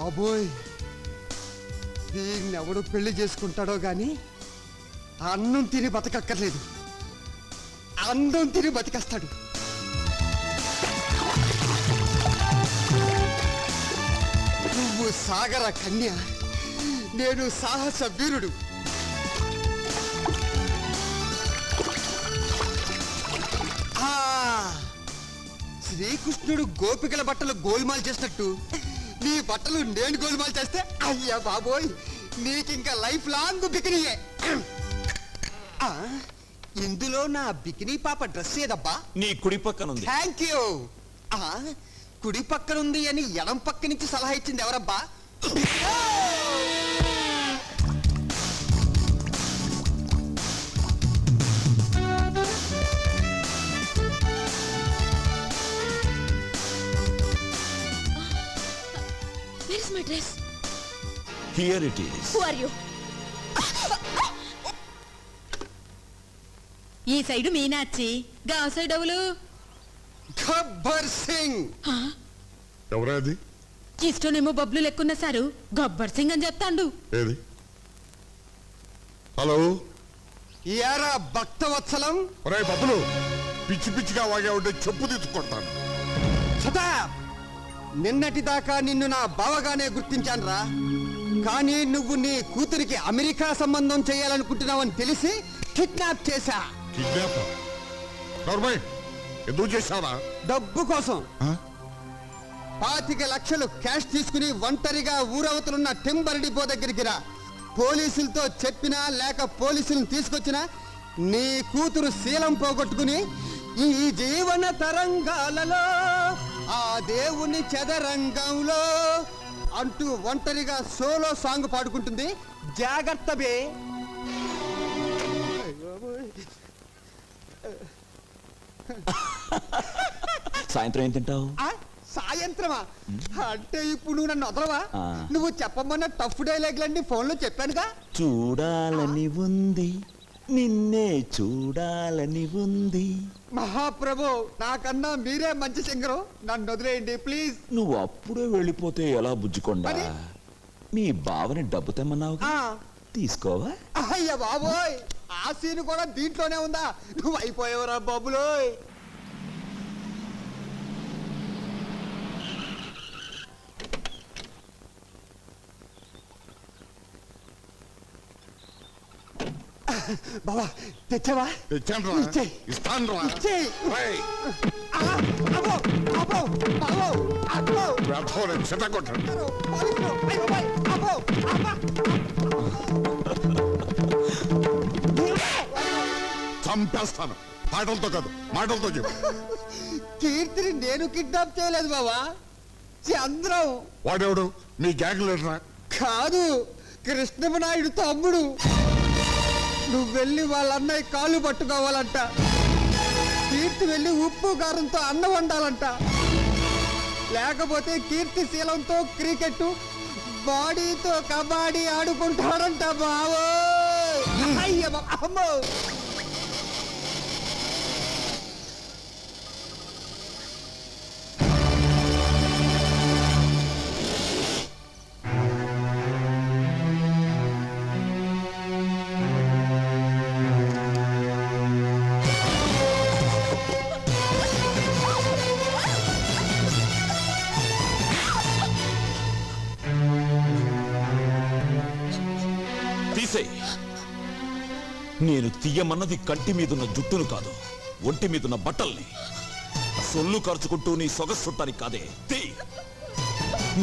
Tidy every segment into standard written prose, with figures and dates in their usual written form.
బాబోయ్, దీన్నెవడు పెళ్లి చేసుకుంటాడో గాని అన్నం తిని బతకక్కర్లేదు, అందం తిని బతికేస్తాడు. నువ్వు సాగర కన్య, నేను సాహస వీరుడు. శ్రీకృష్ణుడు గోపికల బట్టలు గోల్మాల్ చేసినట్టు నీ బట్టలు నేను గోల్మాల్ చేస్తే అయ్యా బాబోయ్, నీకింకా లైఫ్ లాంగ్ బికినీయే. ఇందులో నా బికినీ పాప డ్రెస్ ఏదబ్బా? నీ కుడి పక్కన ఉంది. Thank you. కుడి పక్కనుంది అని ఎడం పక్క నుంచి సలహా ఇచ్చింది ఎవరబ్బా? Where is my dress? Here it is. Who are you? ఈ సైడు మీనాచి, గా సైడ్ ఎవలు? గబ్బర్ సింగ్. ఎవరది? ఇష్టనేమో బబ్లు లెక్కున్న సారు గబ్బర్ సింగ్ అని చెప్తాండు. ఏది? హలో, యారా భక్తవత్సలం. ఒరే బబ్బులు, పిచ్చి పిచ్చిగా వాగా ఉంటే చెప్పు తీసుకొడతాను. సదా నిన్నటి దాకా నిన్ను నా బావగానే గుర్తించానురా, కానీ నువ్వు నీ కూతురికి అమెరికా సంబంధం చేయాలనుకుంటున్నావని తెలిసి కిడ్నాప్ చేశా. కిడ్నాప్? నర్మయ్, ఎందుకు చేశావా? డబ్బు కోసం. 25 లక్షలు క్యాష్ తీసుకుని ఒంటరిగా ఊరవతలున్న టింబర్ డిపో దగ్గరికి రా. పోలీసులతో చెప్పినా లేక పోలీసులను తీసుకొచ్చినా నీ కూతురు శీలం పోగొట్టుకుని ఈ జీవన తరంగాలలో ఆ దేవుని చదరంగంలో అంటూ ఒంటరిగా సోలో సాంగ్ పాడుకుంటుంది. జాగ్రత్త బే. సాయంత్రం ఏం తింటావు? సాయంత్రమా? అంటే ఇప్పుడు నువ్వు నన్ను వదలవా? నువ్వు చెప్పమన్న టఫ్ డైలాగ్లన్నీ ఫోన్లో చెప్పానుగా. చూడాలని ఉంది, నిన్నే చూడాలని ఉంది. మహాప్రభు, నాకన్నా మీరే మంచి సింగరు, నన్ను వదిలేయండి ప్లీజ్. నువ్వు అప్పుడే వెళ్ళిపోతే ఎలా బుజ్జుకొండా? మీ బావని డబ్బు తెమ్మన్నావు, తీసుకోవా? అయ్య బాబోయ్, ఆ సీన్ కూడా దీంట్లోనే ఉందా? నువ్వు అయిపోయావురా బాబులోయ్. బాబా తెచ్చావా? తెచ్చాను, ఇస్తాను. చంపేస్తాను. మాటలతో కాదు, మాటలతో చెప్పు. కీర్తిని నేను కిడ్నాప్ చేయలేదు బాబా, చంద్రం. వాడెవడు? మీ గ్యాంగ్ లీడరా? కాదు, కృష్ణమనాయుడు తమ్ముడు. నువ్వు వెళ్ళి వాళ్ళ అన్నయ్య కాళ్ళు పట్టుకోవాలంట, కీర్తి వెళ్ళి ఉప్పు కారంతో అన్నం వండాలంట, లేకపోతే కీర్తి శీలంతో క్రికెట్, బాడీతో కబడ్డీ ఆడుకుంటాడంట బావో. అమ్మో, నేను తీయమన్నది కంటి మీదున్న జుట్టును కాదు, ఒంటి మీదున్న బట్టల్ని. సొల్లు ఖర్చుకుంటూ నీ సొగసుట్టానికి కాదే.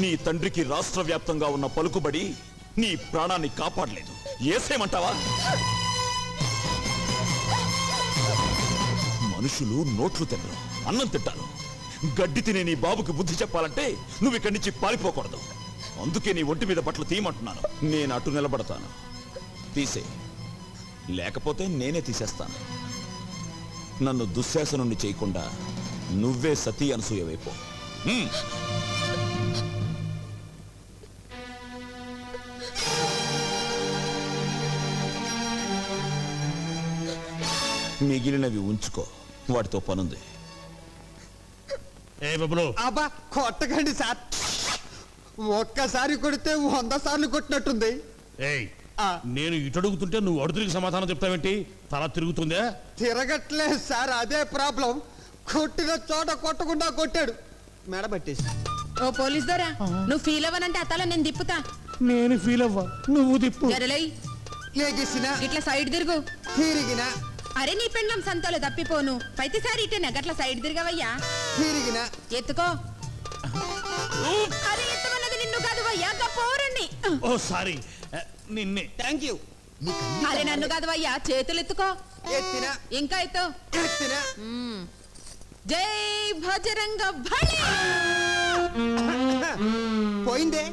నీ తండ్రికి రాష్ట్ర వ్యాప్తంగా ఉన్న పలుకుబడి నీ ప్రాణాన్ని కాపాడలేదు. ఏసేమంటావా? మనుషులు నోట్లు తినరు, అన్నం తింటారు. గడ్డి తినే నీ బాబుకి బుద్ధి చెప్పాలంటే నువ్వు ఇక్కడి నుంచి పారిపోకూడదు. అందుకే నీ ఒంటి మీద బట్టలు తీయమంటున్నాను. నేను అటు నిలబడతాను, తీసే. లేకపోతే నేనే తీసేస్తాను. నన్ను దుశ్శాసనుణ్ణి చేయకుండా నువ్వే సతీ అనసూయ వైపు. మిగిలినవి ఉంచుకో, వాటితో పనుంది. అబ్బా కొట్టకండి సార్, ఒక్కసారి కొడితే 100 సార్లు కొట్టినట్టుంది. ఏయ్ ఆ. నేను ఇటు అడుగుతుంటే నువ్వు అడుగురికి సమాధానం చెప్తావేంటి? తల తిరుగుతుందా? తిరగట్లేదు సార్, అదే ప్రాబ్లం. కొట్టిన చోట కొట్టకుండా కొట్టాడు, మెడబట్టేసి. ఓ పోలీస్ దొరా, నువ్వు ఫీల్ అవ్వనంటే అతల నేను తిప్పుతా. నేను ఫీల్ అవ్వ, నువ్వు తిప్పు. జరలై లేగేసిన ఇట్లా సైడ్ తిరుగు. తిరిగిన అరే నీ పెండ్లం సంతలో తప్పిపోను, ప్రతిసారి ఇటేనా గట్ల సైడ్ తిరగవయ్యా. తిరిగిన ఎత్తుకో. అరే ఎత్తమన్నది నిన్ను కాదు వయ్యా, పోరండి. ఓ సారీ, నిన్నే. Thank you. అరే నన్ను కాదు వయ్యా, చేతులు ఎత్తుకో. ఎత్తిన ఇంకా ఎత్తు. ఎత్తిన జై భజరంగ బలి. పోయిందే,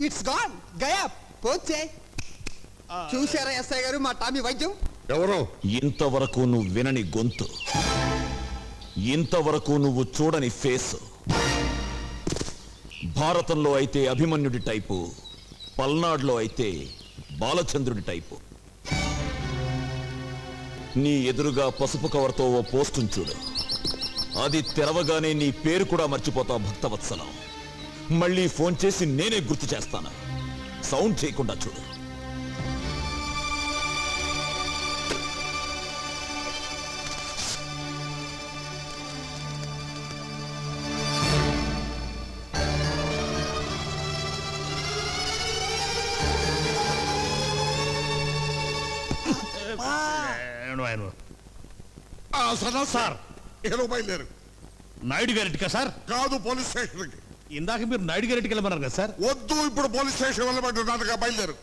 ఇట్స్ గాన్, గయా పోచే. చూశారా ఎస్ఐ గారు మా టామీ వైద్యం? ఎవరు? ఇంతవరకు నువ్వు వినని గొంతు, ఇంతవరకు నువ్వు చూడని ఫేస్. భారతంలో అయితే అభిమన్యుడి టైపు, పల్నాడులో అయితే బాలచంద్రుడి టైపు. నీ ఎదురుగా పసుపు కవర్తో ఓ పోస్టును చూడు, అది తెరవగానే నీ పేరు కూడా మర్చిపోతావు భక్తవత్సలం. మళ్ళీ ఫోన్ చేసి నేనే గుర్తు చేస్తాను, సౌండ్ చేయకుండా చూడు. సార్, ఏదో బయలుదేరు. నాయుడు గారింటికా సార్? కాదు, పోలీస్ స్టేషన్కి. ఇందాక మీరు నాయుడు గారింటికి వెళ్ళమన్నారు కదా సార్? వద్దు, ఇప్పుడు పోలీస్ స్టేషన్ వెళ్ళమంటున్నానుగా, బయలుదేరు.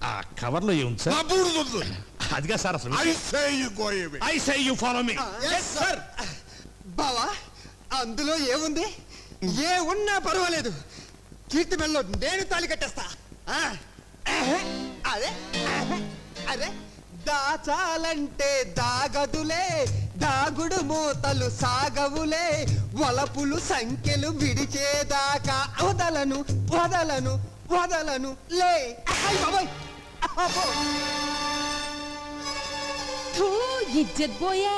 ఆ కవర్లో ఏముంది నా సార్? బూడిదొద్దు. అదిగా సార్ అసలు. I say you go away. I say you follow me. Sir. బావా, అందులో ఏముంది? ఏ ఉన్నా పర్వాలేదు, కీర్తి మెల్లో నేను తాళి కట్టేస్తా. ఆ, అదే అదే దాచాలంటే దాగదులే, దాగుడు మూతలు సాగవులే, వలపులు సంఖ్యలు విడిచేదాకా వదలను వదలను వదలను లే. అయ్ బాబోయ్, అబ్బో. థూ, ఇజ్జత్ పోయే.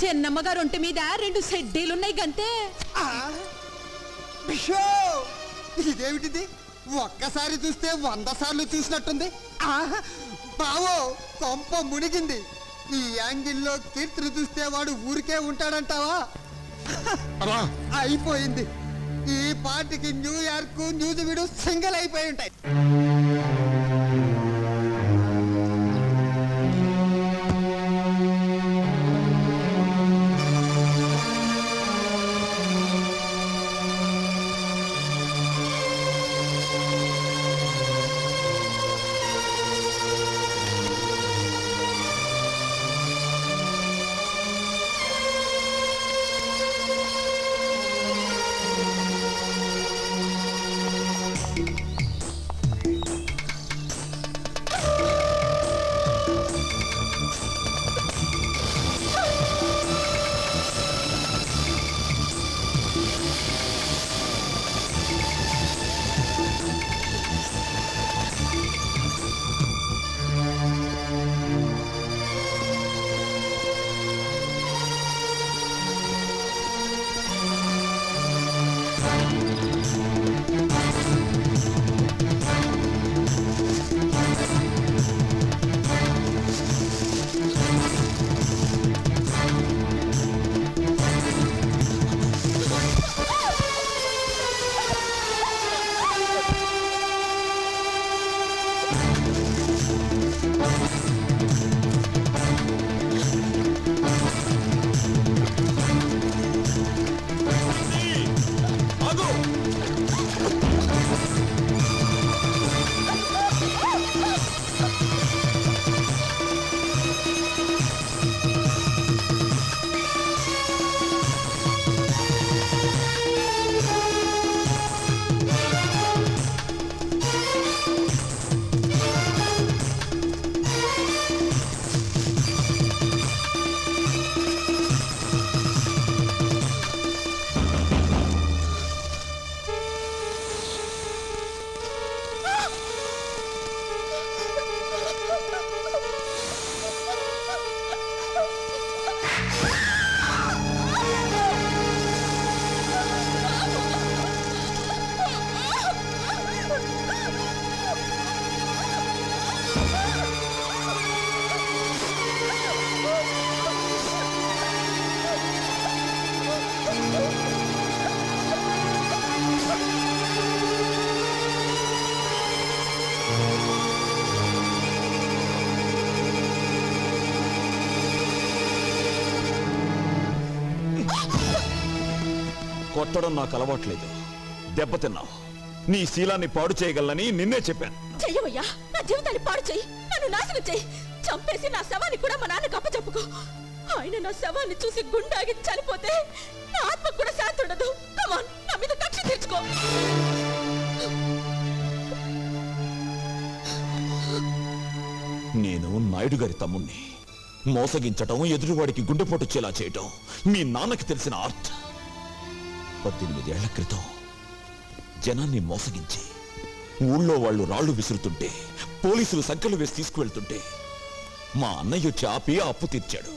చిన్నమ్మ గారు ఒంటి మీద 2 సెడ్డీలున్నాయి గంతే. ఆ, బిషో, ఇదేమిటిది? ఒక్కసారి చూస్తే 100 సార్లు చూసినట్టుంది. ఆహా, బావో, కొంప మునిగింది. ఈ యాంగిల్లో కీర్తిని చూస్తే వాడు ఊరికే ఉంటాడంటావా? రా. అయిపోయింది. ఈ పార్టీకి న్యూయార్క్ న్యూజివీడు సింగిల్ అయిపోయి ఉంటాయి. కొట్టడం నాకు అలవాట్లేదు. దెబ్బతిన్నావు. నీ శీలాన్ని పాడు చేయగలనని నిన్నే చెప్పాను. చెయ్యవయ్యా, నా జీవితాన్ని పాడు చెయ్యి, నన్ను నాశనం చెయ్యి, చంపేసి నా శవాన్ని కూడా మా నాన్నకు అప్పచెప్పుకో. ఆయన నా శవాన్ని చూసి గుండాగి చనిపోతే నా ఆత్మకు కూడా శాంతి ఉండదు. కమాన్, నా మీద కక్ష తీర్చుకో. నేను నాయుడు గారి తమ్ముణ్ణి. మోసగించటం, ఎదురువాడికి గుండెపోటు వచ్చేలా చేయటం మీ నాన్నకి తెలిసిన ఆర్ట్. 18 ఏళ్ల క్రితం జనాన్ని మోసగించి ఊళ్ళో వాళ్ళు రాళ్లు విసురుతుంటే, పోలీసులు సంఖ్యలు వేసి తీసుకువెళ్తుంటే మా అన్నయ్య వచ్చి ఆపి ఆ అప్పు తీర్చాడు.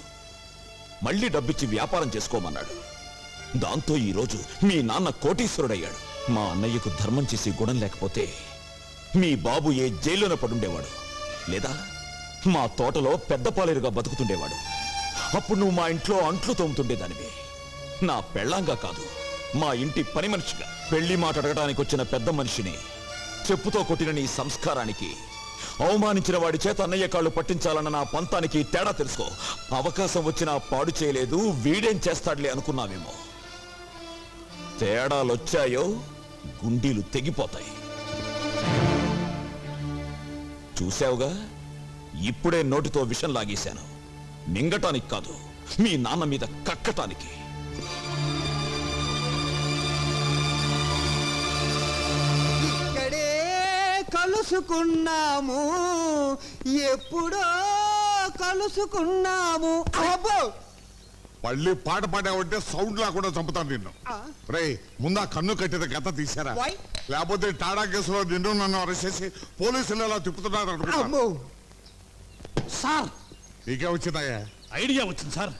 మళ్ళీ డబ్బిచ్చి వ్యాపారం చేసుకోమన్నాడు. దాంతో ఈరోజు మీ నాన్న కోటీశ్వరుడయ్యాడు. మా అన్నయ్యకు ధర్మం చేసి గుణం లేకపోతే మీ బాబు ఏ జైల్లోనే పడుండేవాడు, లేదా మా తోటలో పెద్ద పాలేరుగా బతుకుతుండేవాడు. అప్పుడు నువ్వు మా ఇంట్లో అంట్లు తోముతుండేదానివి. నా పెళ్ళాంగా కాదు, మా ఇంటి పని మనిషిగా. పెళ్లి మాట అడగడానికి వచ్చిన పెద్ద మనిషిని చెప్పుతో కొట్టిన నీ సంస్కారానికి, అవమానించిన వాడి చేత అన్నయ్య కాళ్ళు పట్టించాలన్న నా పంతానికి తేడా తెలుసుకో. అవకాశం వచ్చినా పాడు చేయలేదు, వీడేం చేస్తాడులే అనుకున్నావేమో. తేడాలొచ్చాయో గుండీలు తెగిపోతాయి. చూసావుగా, ఇప్పుడే నోటితో విషం లాగేశాను. మింగటానికి కాదు, మీ నాన్న మీద కక్కటానికి. ఇక్కడే కలుసుకున్నాము, ఎప్పుడో కలుసుకున్నాము. అబ్బో, మళ్ళీ పాట పాడావంటే సౌండ్ లేకుండా చంపుతాను నిన్ను. రే, ముందా కన్ను కట్టిన గత తీశారా? Why? లేకపోతే టాడా కేసులో నిన్ను నన్ను అరెస్ట్ చేసి పోలీసులు ఎలా తిప్పుతున్నారు అనుకుంటా. అమ్మో. సార్, నీకే వచ్చిందయ్యా? ఐడియా వచ్చింది సార్.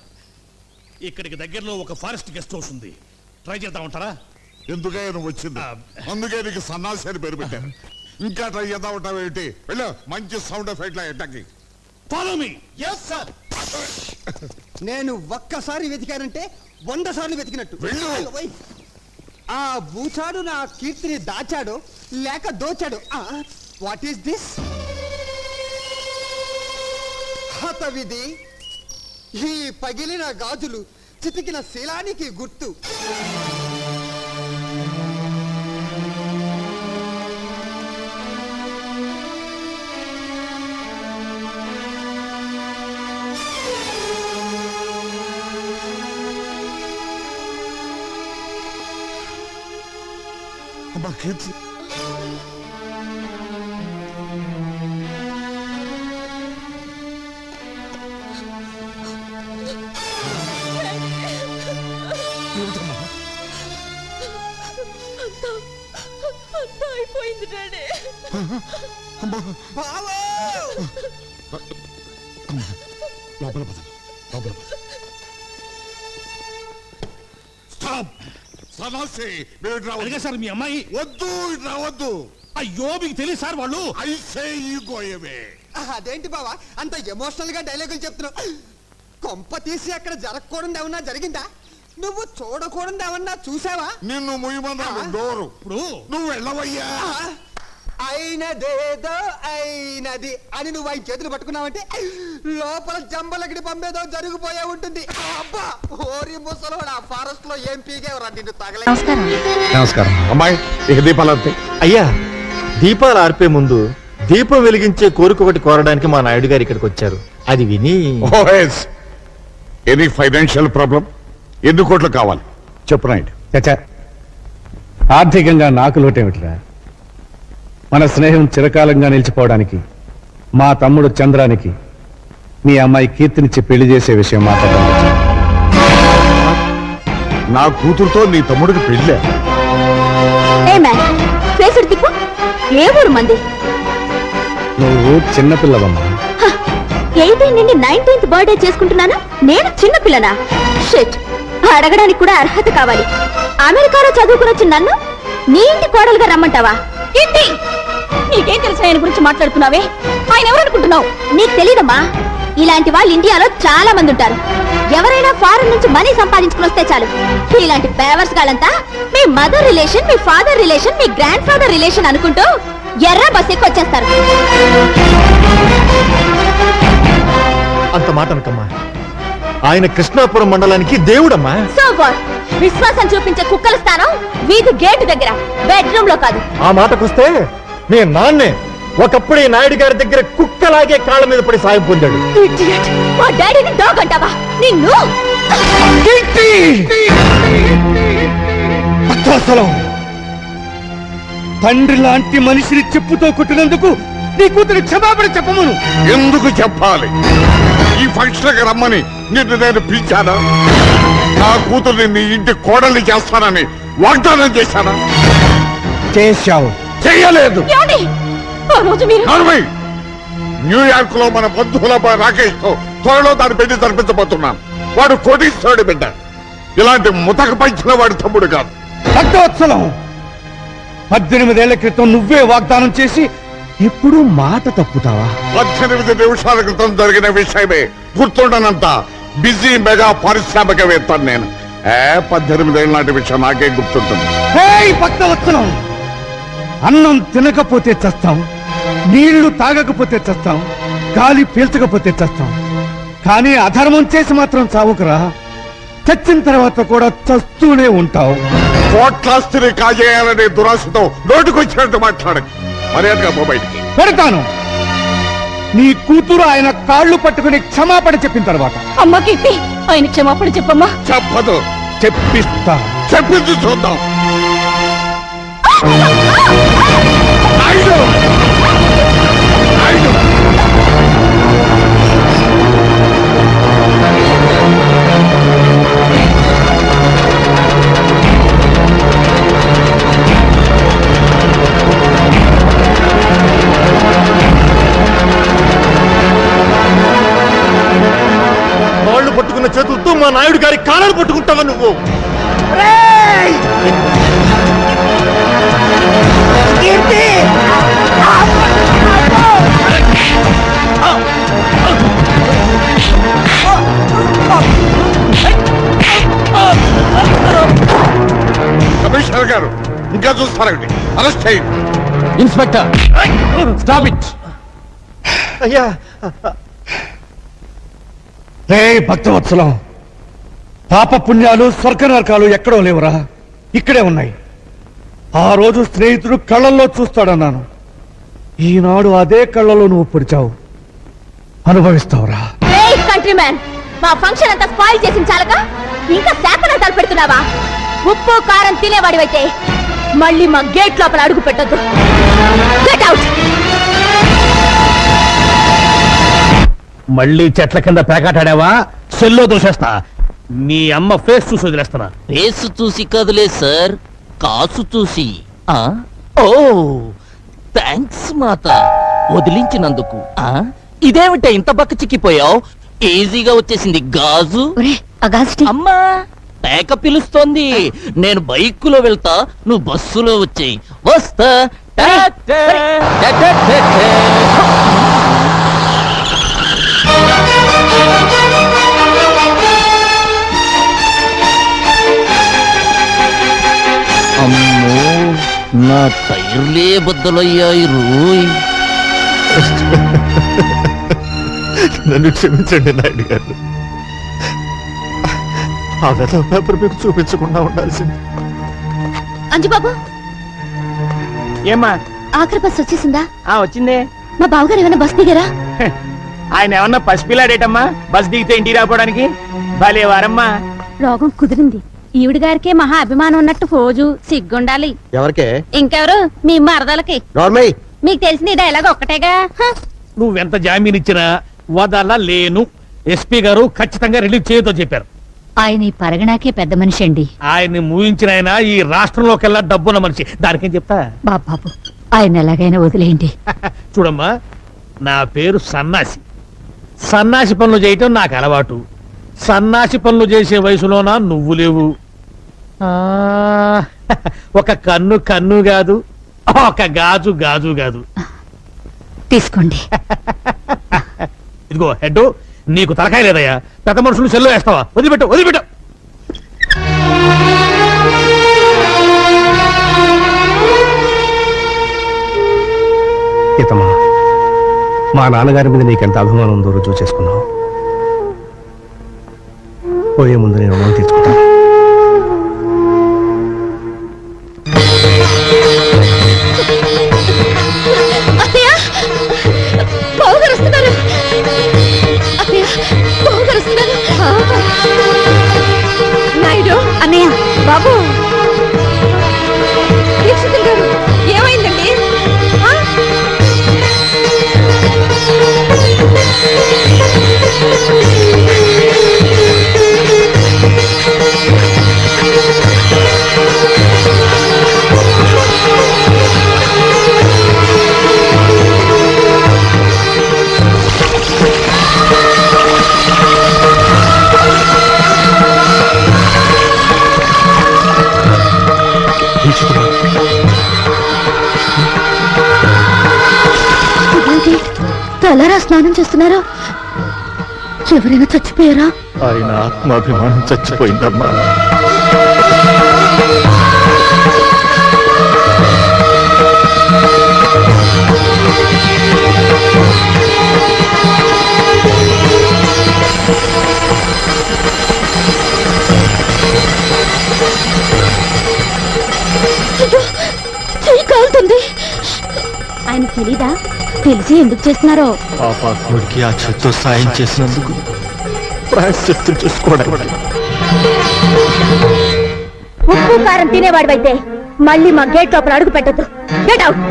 ఇక్కడికి దగ్గరలో ఒక ఫారెస్ట్ గెస్ట్ హౌస్ ఉంది. ట్రై చేద్దామంటారా? ఎందుకయ్యా నువ్వు వచ్చింది? అందుకే నీకు సన్నాసి అని పేరు పెట్టారు. ఇంకా ట్రై చేద్దాం ఉంటావు ఏంటి? వెళ్ళు, మంచి సౌండ్ ఎఫెక్ట్ ఎట్టకి. Follow me. నేను ఒక్కసారి వెతికానంటే 100 సార్లు వెతికినట్టు. వెళ్ళు. ఓయ్. ఆ బూచాడు నా కీర్తిని దాచాడు లేక దోచాడు. What is this? హతవిధి. ఈ పగిలిన గాజులు చితికిన శీలానికి గుర్తు. అమ్మా కీర్తి, అంతా అయిపోయింది డాడీ. బావో! లోపల పద, లోపల పద. స్టాప్! సన్నాసి, మీరు ఇటు రావద్దు. అలాగే సార్, మీ అమ్మాయి. వద్దు, ఇటు రావద్దు. అయ్యో, మీకు తెలియదు సార్ వాళ్ళు. I say you go away. అదేంటి బావా అంత ఎమోషనల్ గా డైలాగులు చెప్తున్నావు? కొంప తీసి అక్కడ జరగకూడదు ఏమన్నా జరిగిందా? నువ్వు చూడకూడదు ఏమన్నా చూసావా? నిన్ను ముయ్యమన్నాను డోరు. ఇప్పుడు నువ్వు వెళ్ళవయ్యా. అయినదేదో అయినది అని నువ్వు ఆయన చేతులు పట్టుకున్నావంటే లోపల జంబలగిడి పంపేదో జరిగిపోయే ఉంటుంది. అబ్బా, ఓరి ముసలోడు, ఆ ఫారెస్ట్ లో ఏం పీగేవరా నిన్ను తగలే. నమస్కారం అమ్మాయి. ఇక దీపాలు అయ్యా, దీపాలు ఆర్పే ముందు దీపం వెలిగించే కోరిక ఒకటి కోరడానికి మా నాయుడు గారు ఇక్కడికి వచ్చారు. అది విని ఎనీ ఫైనాన్షియల్ ప్రాబ్లం? ఎన్ని కోట్లు కావాలి చెప్పు నాయుడు. చచ్చా, ఆర్థికంగా నాకు లోటేమిట్రా? మన స్నేహం చిరకాలంగా నిలిచిపోవడానికి మా తమ్ముడు చంద్రానికి మీ అమ్మాయి కీర్తినిచ్చి పెళ్లి చేసే విషయం మాట్లాడాలి. నా కూతురుతో నీ తమ్ముడికి పెళ్ళే? ఏ ఊరు మంది? నువ్వు చిన్నపిల్లవమ్మా. 18 నుండి 19th బర్త్డే చేసుకుంటున్నాను, నేను చిన్న పిల్లనా? షిట్, అడగడానికి కూడా అర్హత కావాలి. అమెరికాలో చదువుకుని వచ్చిన నన్ను నీ ఇంటి కోడలుగా రమ్మంటావా? ఏంటి నీకేం తెలుసు ఆయన గురించి మాట్లాడుతున్నావే? ఆయన ఎవరనుకుంటున్నావు? నీకు తెలీదమ్మా, ఇలాంటి వాళ్ళు ఇండియాలో చాలా మంది ఉంటారు. ఎవరైనా ఫారెన్ నుంచి మనీ సంపాదించుకుని వస్తే చాలు, ఇలాంటి పేవర్స్ గాలంతా మీ మదర్ రిలేషన్, మీ ఫాదర్ రిలేషన్, మీ గ్రాండ్ ఫాదర్ రిలేషన్ అనుకుంటూ ఎర్ర బస్ ఎక్కి వచ్చేస్తారు. అంత మాట అనకమ్మా. ఆయన కృష్ణాపురం మండలానికి దేవుడమ్మా. So what? విశ్వాసం చూపించే కుక్కల స్థానం వీధి గేటు దగ్గర, బెడ్రూమ్ లో కాదు. ఆ మాటకొస్తే మీ నాన్నే ఒకప్పుడు ఈ నాయుడు గారి దగ్గర కుక్కలాగే కాళ్ళ మీద పడి సాయం పొందాడు. Idiot! మా డాడీని డాగ్ అంటావా? నిన్ను అసలు తండ్రి లాంటి మనిషిని చెప్పుతో కొట్టినందుకు నీ కూతురు క్షమాపణ చెప్పమను. ఎందుకు చెప్పాలి? ఈ ఫంక్షన్ రమ్మని నిన్ను నేను పిలిచానా? నా కూతుర్ని నీ ఇంటి కోడల్ని చేస్తానని వాగ్దానం చేశానా? చేశావు. చెయ్యలేదు. ఏమండి? ఆ రోజు మీరు నర్మై, న్యూయార్క్ లో మన బంధువుల రాకేష్ తో త్వరలో దాని పెళ్లి జరిపించబోతున్నాను. వాడు కోటీశ్వరుడి బిడ్డ. ఇలాంటి ముతక పంచిన వాడి తమ్ముడు కాదు. భక్తవత్సలం, 18 ఏళ్ల క్రితం నువ్వే వాగ్దానం చేసి ఎప్పుడు మాట తప్పుతావా? 18 నిమిషాల క్రితం జరిగిన విషయమే గుర్తుండనంత బిజీ మెగా పారిశ్రామికవేత్త నేను. 18 ఏళ్ళ నాటి విషయం నాకే గుర్తుంటుంది. భక్తవత్సలం, అన్నం తినకపోతే చస్తాం, నీళ్లు తాగకపోతే చస్తాం, గాలి పీల్చకపోతే చస్తాం, కానీ అధర్మం చేసి మాత్రం చావుకురా. చచ్చిన తర్వాత కూడా చస్తూనే ఉంటావు. కోట్లాస్తిని కాజేయాలనే దురాశతో నోటుకొచ్చినట్టు మాట్లాడకు. మర్యాదగా పో బయటికి. పెడతాను. నీ కూతురు ఆయన కాళ్ళు పట్టుకుని క్షమాపణ చెప్పిన తర్వాత. అమ్మ కీర్తి, ఆయన క్షమాపణ చెప్పమ్మా. చెప్పదు. చెప్పిస్తా. చెప్పింది చూద్దాం. కాళ్ళు పట్టుకున్న చేతులతో మా నాయుడు గారి కాళ్ళను పట్టుకుంటావా నువ్వు? కమిషనర్ గారు ఇంకా చూస్తారండి. అరెస్ట్ చేయండి. Inspector, stop it. అయ్యా, రే భక్తవత్సలం, పాప పుణ్యాలు స్వర్గ నరకాలు ఎక్కడో లేవురా, ఇక్కడే ఉన్నాయి. ఆ రోజు స్నేహితుడు కళ్ళల్లో చూస్తాడన్నాను. ఈనాడు అదే కళ్ళలో నువ్వు పొడిచావు. అనుభవిస్తావురా. కంట్రీ మ్యాన్, మా ఫంక్షన్ అంతా స్పాయిల్ చేసిన చాలక ఇంకా శాపనార్థాలు పెడుతున్నావా? ఉప్పు కారం తినేవాడివైతే మళ్ళీ మా గేట్ లోపల అడుగు పెట్టొద్దు. Get out. మళ్ళీ చెట్ల కింద పేకాటాడావా? సెల్లో దూసేస్తా. నీ అమ్మ ఫేస్ చూసి వదిలేస్తున్నా. ఫేస్ చూసి కదులే సార్, కాసు చూసి. ఓ థ్యాంక్స్ మాత, వదిలించినందుకు. ఇదేమిట ఇంత బక్క చిక్కిపోయావు? ఈజీగా వచ్చేసింది గాజు. అమ్మా, పేక పిలుస్తోంది. నేను బైకులో వెళ్తా, నువ్వు బస్సులో వచ్చేయి. వస్తా. అమ్మో, నా టైర్లే బద్దలయ్యాయి రోయ్. నన్ను క్షమించండి నాయుడు గారు. ఆ వెధవ పేపర్ మీకు చూపించకుండా ఉండాల్సింది. అంజుబాబు, ఏమ్మా? ఆఖరి బస్ వచ్చేసిందా? వచ్చిందే. మా బావగారు ఏమైనా బస్ దిగారా? ఆయన ఏమన్నా పసిపిల్లాడేటమ్మా బస్ దిగితే ఇంటికి రాపోవడానికి? భలే వారమ్మా. రోగం కుదిరింది. ఈవిడ గారికే మహా అభిమానం ఉన్నట్టు ఫోజు సిగ్గుండాలి. ఎవరికే? ఇంకెవరు? మీ మరదలకి. మీకు తెలిసిన డైలాగ్ ఒక్కటేగా. నువ్వెంత జామీన్ ఇచ్చినా వదలలేను. ఎస్పీ గారు ఖచ్చితంగా రిలీజ్ చేయొద్దో చెప్పారు. ఆయన ఈ పరగణాకే పెద్ద మనిషి అండి. ఆయన్ని మూయించిన ఆయన ఈ రాష్ట్రంలోకెల్లా డబ్బున్న మనిషి. దానికేం చెప్తా? బాబు, ఆయన ఎలాగైనా వదిలేయండి. చూడమ్మా, నా పేరు సన్నాసి. సన్నాసి పనులు చేయటం నాకు అలవాటు. సన్నాసి పనులు చేసే వయసులోనా నువ్వు లేవు. ఒక కన్ను కన్ను కాదు, ఒక గాజు గాజు కాదు. తీసుకోండి. ఇదిగో హెడ్, నీకు తలకాయ లేదయ్యా. పెద్ద మనుషులు సెల్లో వేస్తావా? వదిలిపెట్టు, వదిలిపెట్టు. ఇతమా, మా నాన్నగారి మీద నీకెంత అభిమానం ఉందో రుజువు చేసుకున్నావు. పోయే ముందు నేను రుణం తీర్చుకుంటాను. అత్తయ్య బావగారు వస్తున్నారు. అత్తయ్య బావగారు వస్తున్నారు. నాయుడు అన్నయ్య బాబు దీక్షితులు గారు ఏమైందండి? తలారా స్నానం చేస్తున్నారా? ఎవరైనా చచ్చిపోయారా? ఆయన ఆత్మాభిమానం చచ్చిపోయిందమ్మా. చెయ్యి కాలుతుంది. ఆయన తెలీదా? తెలిసి ఎందుకు చేస్తున్నారో? పాపాత్ముడికి ఆ చేత్తో సాయం చేసినందుకు ప్రాయశ్చిత్తం చేసుకోవడానికి. ఉప్పు కారం తినేవాడివైతే మళ్ళీ మా గేట్ లోపల అడుగు పెట్టద్దు. Get out.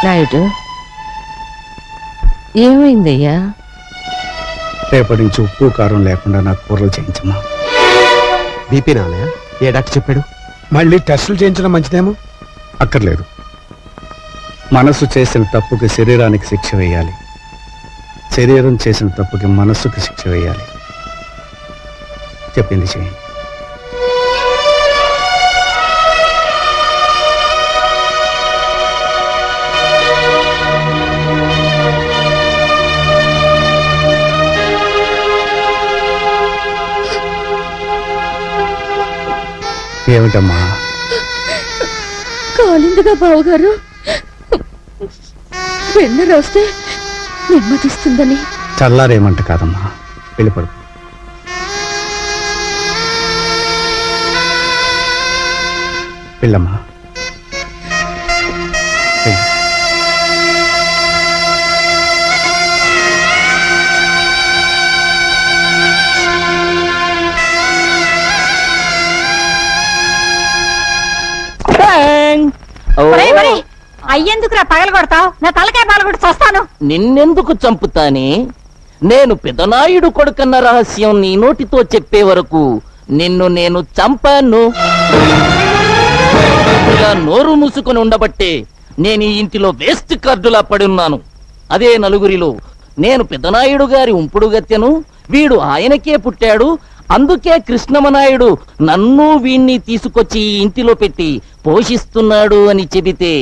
నాయుడు ఏమైందయ్యా? రేపటి నుంచి ఉప్పు కారం లేకుండా నాకు కూరలు చేయించమ్మా. బీపీ నాన్నయ్య, ఏ డాక్టర్ చెప్పాడు? మళ్ళీ టెస్టులు చేయించడం మంచిదేమో. అక్కర్లేదు. మనసు చేసిన తప్పుకి శరీరానికి శిక్ష వేయాలి, శరీరం చేసిన తప్పుకి మనస్సుకి శిక్ష వేయాలి. చెప్పింది చేయండి. ఏమిటమ్మా? కాలిందిగా బావగారు. వెన్న రాస్తే నెమ్మదిస్తుందని. చల్లారేమంట కాదమ్మా, వెళ్ళిపడు. వెళ్ళమ్మా. వెళ్ళు. అయ్యేందుకురా పగల కొడతావు? నా తలకాయ పగలగొట్టి చస్తాను. నిన్నెందుకు చంపుతానే? నేను పెదనాయుడు కొడుకన్న రహస్యం నీ నోటితో చెప్పే వరకు నిన్ను నేను చంపాను. ఇలా నోరు మూసుకొని ఉండబట్టే నేను ఈ ఇంటిలో వేస్ట్ కార్డులా పడున్నాను. అదే నలుగురిలో నేను పెదనాయుడు గారి ఉంపుడు గత్తెను, వీడు ఆయనకే పుట్టాడు, అందుకే కృష్ణమనాయుడు నన్ను వీణ్ణి తీసుకొచ్చి ఈ ఇంటిలో పెట్టి పోషిస్తున్నాడు అని చెబితే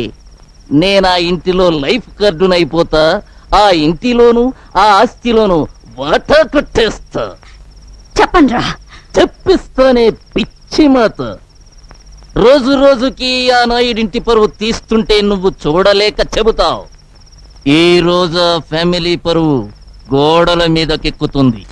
నేనా ఇంటిలో లైఫ్ కార్డునైపోతా. ఆ ఇంటిలోను ఆ ఆస్తిలోను వాటా కొట్టేస్తా. చెప్పండ్రా. చెప్పిస్తానే పిచ్చి మాత. రోజు రోజుకి ఆ నాయుడింటి పరువు తీస్తుంటే నువ్వు చూడలేక చెబుతావు. ఈ రోజు ఫ్యామిలీ పరువు గోడల మీదకెక్కుతుంది.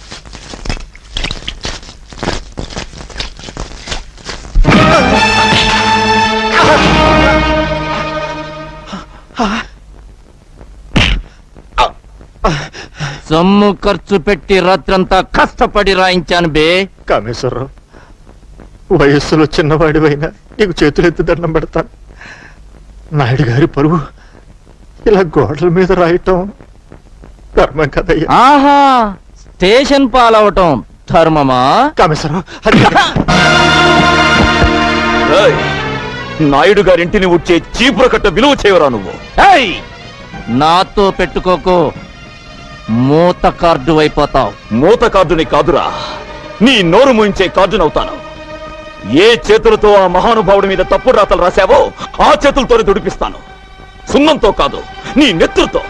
సొమ్ము ఖర్చు పెట్టి రాత్రంతా కష్టపడి రాయించాను బే. కామేశ్వరరావు, వయస్సులో చిన్నవాడివైనా నీకు చేతులెత్తి దండం పెడతాను. నాయుడు గారి పరువు ఇలా గోడల మీద రాయటం ధర్మం కదయ్యా. ఆహా, స్టేషన్ పాలవటం ధర్మమా? కామేశ్వరరావు, అది ఏయ్, నాయుడు గారింటిని ఉచ్చే చీపుర కట్ట విలువ చేయవరా నువ్వు? ఏయ్, నాతో పెట్టుకోకు, మూత కార్డు అయిపోతావు. మూత కార్డుని కాదురా, నీ నోరు మూయించే కార్డునవుతాను. ఏ చేతులతో ఆ మహానుభావుడి మీద తప్పుడు రాతలు రాశావో ఆ చేతులతోనే దుడిపిస్తాను. సున్నంతో కాదు, నీ నెత్తులతో.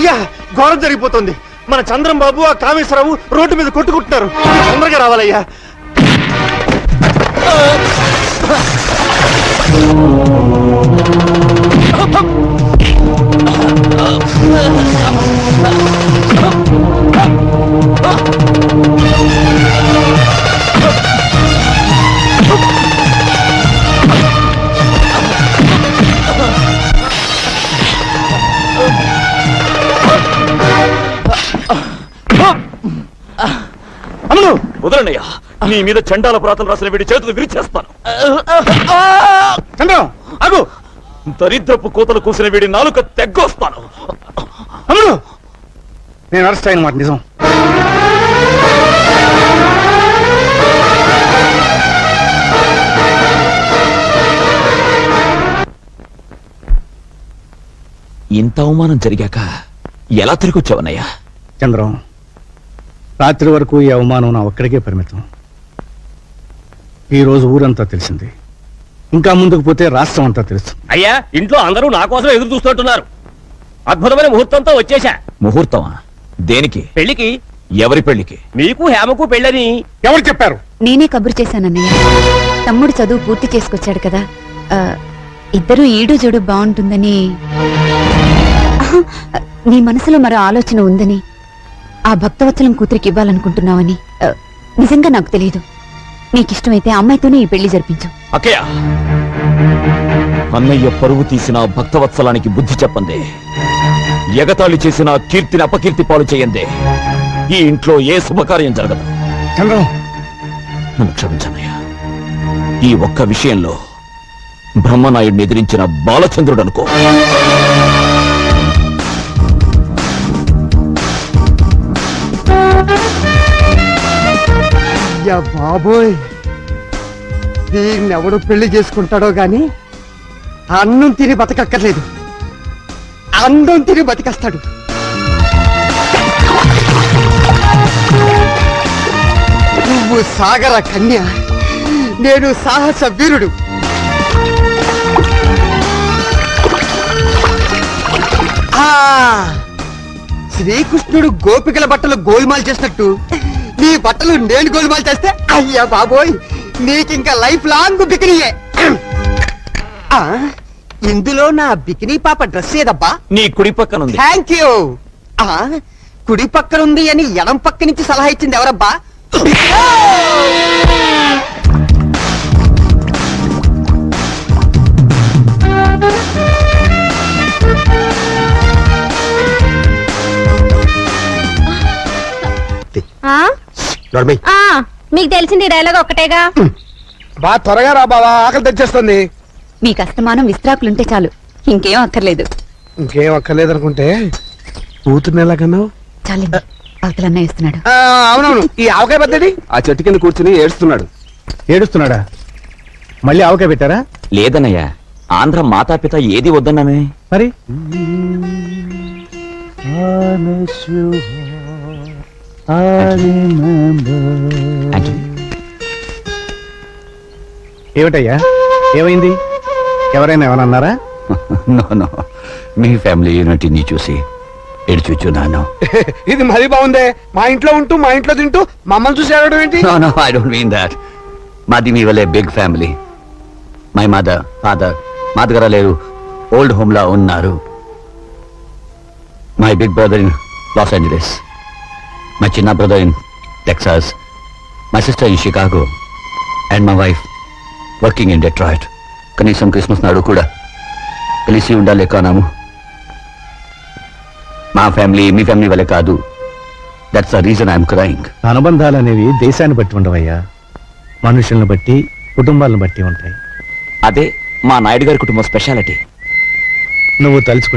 అయ్యా ఘోరం జరిగిపోతుంది. మన చంద్రం బాబు ఆ కామేశ్వరరావు రోడ్డు మీద కొట్టుకుంటున్నారు. తొందరగా రావాలయ్యా. వదలనయ్యా, నీ మీద చండాల ప్రాతలు రాసిన వీడి చేతులు విరిచేస్తాను. చంద్రం ఆగు. దరిద్రపు కోతలు కూసిన వీడి నాలుక తెగ్గొస్తాను. అమ్ముడు, నేను అరెస్ట్ అయిన మాట నిజం. ఇంత అవమానం జరిగాక ఎలా తిరిగి వచ్చావన్నయ్యా? చంద్రం, రాత్రి వరకు ఈ అవమానం నా ఒక్కడికే పరిమితం. ఈ రోజు ఊరంతా తెలిసింది. ఇంకా ముందుకు పోతే రాష్ట్రం అంతా తెలుసు. అయ్యా, ఇంట్లో అందరూ నా కోసం ఎదురు చూస్తుంటున్నారు. అద్భుతమైన ముహూర్తంతో వచ్చేశా. ముహూర్తమా? దేనికి? పెళ్లికి. ఎవరి పెళ్లికి? మీకు హేమకు పెళ్ళని. ఎవరు చెప్పారు? నేనే కబురు చేశానన్నయ్య. తమ్ముడు చదువు పూర్తి చేసుకొచ్చాడు కదా, ఇద్దరు ఈడు జోడు బాగుంటుందని. నీ మనసులో మరో ఆలోచన ఉందని, ఆ భక్తవత్సలం కూతురికి ఇవ్వాలనుకుంటున్నావని నిజంగా నాకు తెలియదు. నీకిష్టమైతే అమ్మాయితోనే ఈ పెళ్లి జరిపించు. అక్కయ్య, అన్నయ్య పరువు తీసిన భక్తవత్సలానికి బుద్ధి చెప్పందే, ఎగతాళి చేసిన కీర్తిని అపకీర్తి పాలు చేయందే ఈ ఇంట్లో ఏ శుభకార్యం జరగదు. చంద్రం, నన్ను క్షమించన్నయ్యా. ఈ ఒక్క విషయంలో బ్రహ్మనాయుడిని ఎదిరించిన బాలచంద్రుడు అనుకో. అయ్యా బాబోయ్, దీన్నెవడు పెళ్లి చేసుకుంటాడో గాని అన్నం తిని బతకక్కర్లేదు, అందం తిని బతికేస్తాడు. నువ్వు సాగర కన్య, నేను సాహస వీరుడు. శ్రీకృష్ణుడు గోపికల బట్టలు గోల్మాల్ చేసినట్టు నీ బట్టలు నేను గోల్మాల్ చేస్తే అయ్యా బాబోయ్, నీకింకా లైఫ్ లాంగ్ బికినీయే. ఇందులో నా బికినీ పాప డ్రెస్ ఏదబ్బా? నీ కుడి పక్కన ఉంది. Thank you. కుడి పక్కన ఉంది అని ఎడం పక్క నుంచి సలహా ఇచ్చింది ఎవరబ్బా? మీకు తెలిసింది డైలాగ్ ఒక్కటేగా. బా త్వరగా రా బావా, ఆకలి తెచ్చేస్తుంది. మీకు అస్తమానం విస్త్రాకులుంటే చాలు, ఇంకేం అక్కర్లేదు. ఇంకేం అక్కర్లేదనుకుంటే కూతుర్ని ఎలాగన్నావు? చాలండి, అవతలన్న ఇస్తున్నాడు. అవునవును, ఈ ఆవకాయ పెద్దది ఆ చెట్టు కింద కూర్చుని ఏడుస్తున్నాడు. ఏడుస్తున్నాడా? మళ్ళీ ఆవకాయ పెట్టారా? లేదన్నయ్యా, ఆంధ్ర మాతాపిత ఏది వద్దన్నానే. మరి ఏమిటయ్యా, ఏమైంది? ఎవరైనా ఏమన్నారా? నో, మీ ఫ్యామిలీ యూనిటీని చూసి ఎడుచున్నాను. ఇది మరీ బాగుందే, మా ఇంట్లో ఉంటూ మా ఇంట్లో తింటూ మమ్మల్ని చూసి ఏడవడం ఏంటి? No, I don't mean that. మాది మీ వల్లే big family. My mother, father మా దగ్గర లేరు, ఓల్డ్ హోమ్ లా ఉన్నారు. My big brother in Los Angeles, my చిన్న brother in Texas, my sister in Chicago and my wife working in Detroit. కనీసం క్రిస్మస్ నాడు కూడా కలిసి ఉండలేకనాము. మా ఫ్యామిలీ మీ ఫ్యామిలీ వల్లే కాదు. That's the reason I'm crying. అనుబంధాలు అనేవి దేశాన్ని బట్టి ఉండవయ్యా, మనుషుల్ని బట్టి, కుటుంబాలను బట్టి ఉంటాయి. అదే మా నాయుడు గారి కుటుంబం స్పెషాలిటీ. నువ్వు తలుచుకుంటే